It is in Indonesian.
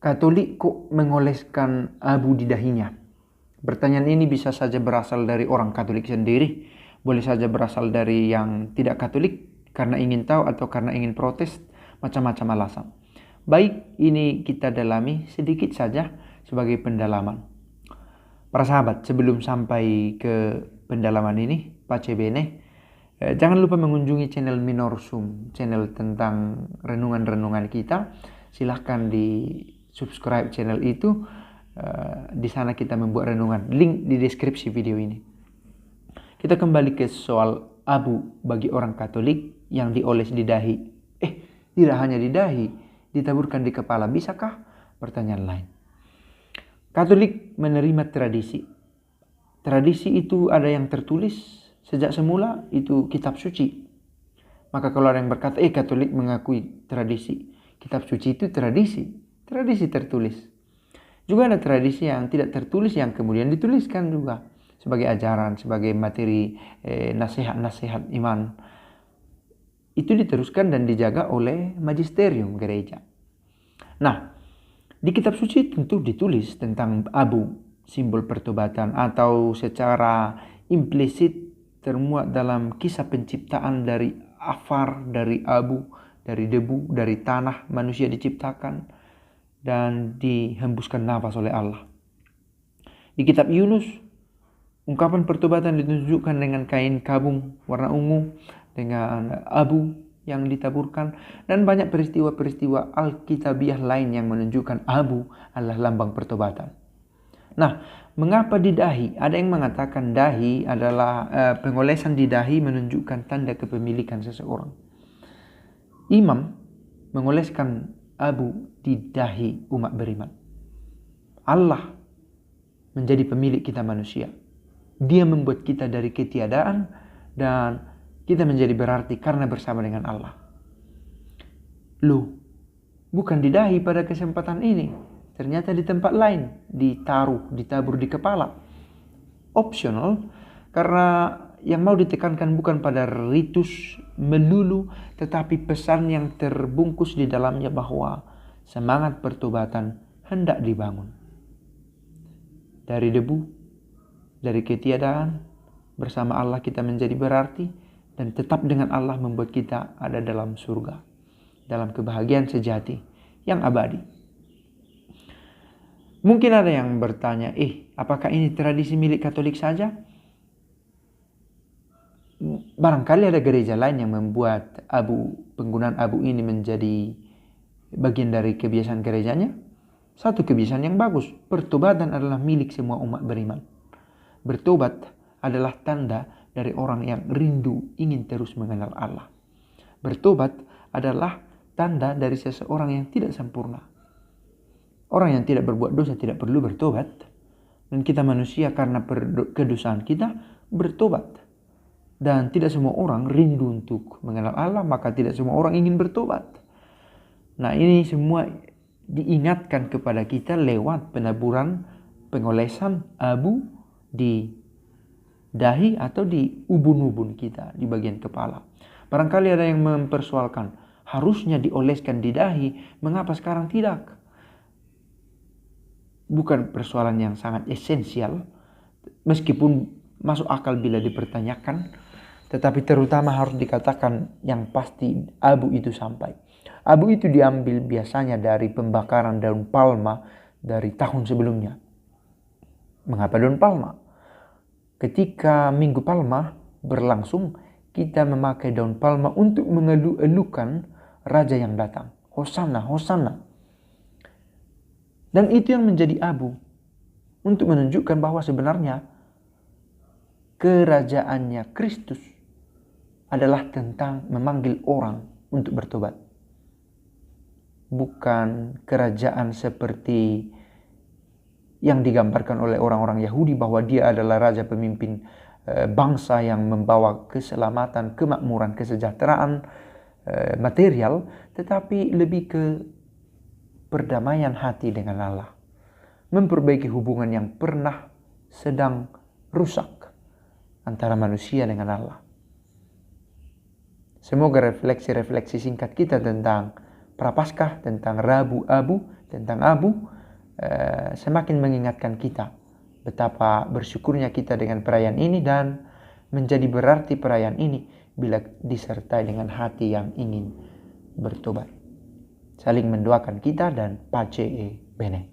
Katolik kok mengoleskan abu di dahinya? Pertanyaan ini bisa saja berasal dari orang Katolik sendiri, boleh saja berasal dari yang tidak Katolik karena ingin tahu atau karena ingin protes, macam-macam alasan. Baik, ini kita dalami sedikit saja sebagai pendalaman. Para sahabat, sebelum sampai ke pendalaman ini, pace bene, jangan lupa mengunjungi channel Minorsum, channel tentang renungan-renungan kita. Silahkan di subscribe channel itu. Di sana kita membuat renungan. Link di deskripsi video ini. Kita kembali ke soal abu bagi orang Katolik yang dioles di dahi. Tidak hanya di dahi, ditaburkan di kepala. Bisakah? Pertanyaan lain. Katolik menerima tradisi. Tradisi itu ada yang tertulis sejak semula, itu kitab suci. Maka kalau ada yang berkata, Katolik mengakui tradisi. Kitab suci itu tradisi. Tradisi tertulis. Juga ada tradisi yang tidak tertulis yang kemudian dituliskan juga sebagai ajaran, sebagai materi nasihat-nasihat iman. Itu diteruskan dan dijaga oleh magisterium gereja. Nah, di kitab suci tentu ditulis tentang abu, simbol pertobatan, atau secara implisit termuat dalam kisah penciptaan dari afar, dari abu, dari debu, dari tanah manusia diciptakan dan dihembuskan nafas oleh Allah. Di kitab Yunus, ungkapan pertobatan ditunjukkan dengan kain kabung warna ungu, dengan abu yang ditaburkan, dan banyak peristiwa-peristiwa alkitabiah lain yang menunjukkan abu adalah lambang pertobatan. Nah, mengapa di dahi? Ada yang mengatakan dahi adalah pengolesan di dahi menunjukkan tanda kepemilikan seseorang. Imam mengoleskan abu di dahi umat beriman. Allah menjadi pemilik kita manusia. Dia membuat kita dari ketiadaan dan kita menjadi berarti karena bersama dengan Allah. Loh, bukan di dahi pada kesempatan ini. Ternyata di tempat lain ditabur di kepala. Optional, karena yang mau ditekankan bukan pada ritus melulu, tetapi pesan yang terbungkus di dalamnya bahwa semangat pertobatan hendak dibangun. Dari debu, dari ketiadaan, bersama Allah kita menjadi berarti, dan tetap dengan Allah membuat kita ada dalam surga, dalam kebahagiaan sejati yang abadi. Mungkin ada yang bertanya, apakah ini tradisi milik Katolik saja? Barangkali ada gereja lain yang membuat penggunaan abu ini menjadi bagian dari kebiasaan gerejanya. Satu kebiasaan yang bagus, pertobatan adalah milik semua umat beriman. Bertobat adalah tanda dari orang yang rindu ingin terus mengenal Allah. Bertobat adalah tanda dari seseorang yang tidak sempurna. Orang yang tidak berbuat dosa tidak perlu bertobat. Dan kita manusia karena kedosaan kita bertobat. Dan tidak semua orang rindu untuk mengenal Allah, maka tidak semua orang ingin bertobat. Nah, ini semua diingatkan kepada kita lewat penaburan, pengolesan abu di dahi atau di ubun-ubun kita, di bagian kepala. Barangkali ada yang mempersoalkan, harusnya dioleskan di dahi, mengapa sekarang tidak? Bukan persoalan yang sangat esensial, meskipun masuk akal bila dipertanyakan, tetapi terutama harus dikatakan yang pasti abu itu sampai. Abu itu diambil biasanya dari pembakaran daun palma dari tahun sebelumnya. Mengapa daun palma? Ketika Minggu Palma berlangsung, kita memakai daun palma untuk mengeluh-elukan raja yang datang. Hosana, Hosana. Dan itu yang menjadi abu untuk menunjukkan bahwa sebenarnya kerajaannya Kristus adalah tentang memanggil orang untuk bertobat. Bukan kerajaan seperti yang digambarkan oleh orang-orang Yahudi bahwa dia adalah raja pemimpin bangsa yang membawa keselamatan, kemakmuran, kesejahteraan material, tetapi lebih ke perdamaian hati dengan Allah. Memperbaiki hubungan yang pernah sedang rusak antara manusia dengan Allah. Semoga refleksi-refleksi singkat kita tentang Prapaskah, tentang Rabu Abu tentang abu semakin mengingatkan kita betapa bersyukurnya kita dengan perayaan ini, dan menjadi berarti perayaan ini bila disertai dengan hati yang ingin bertobat. Saling mendoakan kita dan pace bene.